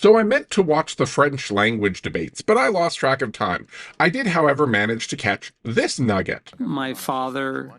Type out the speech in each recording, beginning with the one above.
So I meant to watch the French language debates, but I lost track of time. I did, however, manage to catch this nugget. My father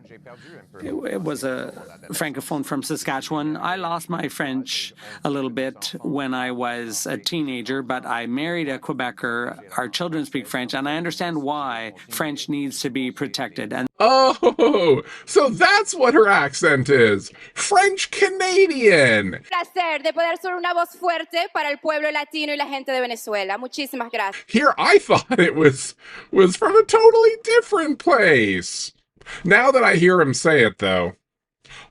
was a francophone from Saskatchewan. I lost my French a little bit when I was a teenager, but I married a Quebecer. Our children speak French, and I understand why French needs to be protected. And Oh, so that's what her accent is. French Canadian. Placer de poder ser una voz fuerte para el pueblo latino y la gente de Venezuela. Muchísimas gracias. Here I thought it was from a totally different place. Now that I hear him say it, though.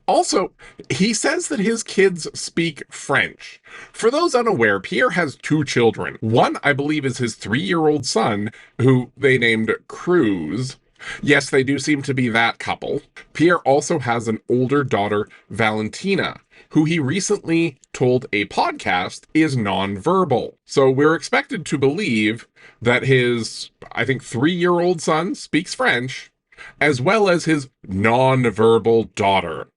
Also, he says that his kids speak French. For those unaware, Pierre has two children. One, I believe, is his 3-year-old son, who they named Cruz. Yes, they do seem to be that couple. Pierre also has an older daughter, Valentina, who he recently told a podcast is nonverbal. So we're expected to believe that his, I think, 3-year-old son speaks French, as well as his nonverbal daughter.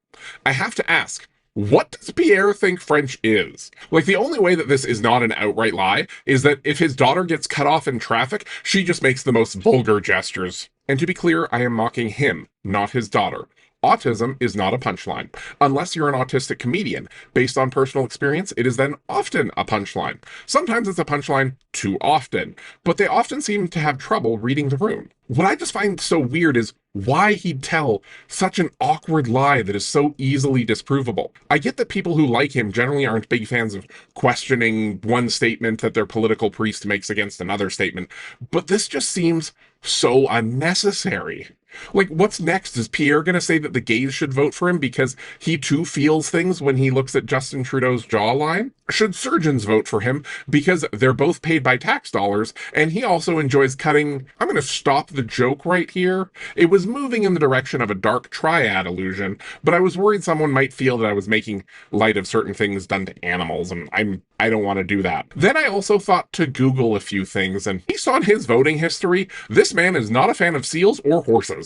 I have to ask, what does Pierre think French is? Like, the only way that this is not an outright lie is that if his daughter gets cut off in traffic, she just makes the most vulgar gestures. And to be clear, I am mocking him, not his daughter. Autism is not a punchline. Unless you're an autistic comedian. Based on personal experience, it is then often a punchline. Sometimes it's a punchline too often, but they often seem to have trouble reading the room. What I just find so weird is why he'd tell such an awkward lie that is so easily disprovable. I get that people who like him generally aren't big fans of questioning one statement that their political priest makes against another statement, but this just seems so unnecessary. Like, what's next? Is Pierre going to say that the gays should vote for him because he too feels things when he looks at Justin Trudeau's jawline? Should surgeons vote for him because they're both paid by tax dollars and he also enjoys cutting? I'm going to stop the joke right here. It was moving in the direction of a dark triad illusion, but I was worried someone might feel that I was making light of certain things done to animals, and I don't want to do that. Then I also thought to Google a few things, and based on his voting history, this man is not a fan of seals or horses.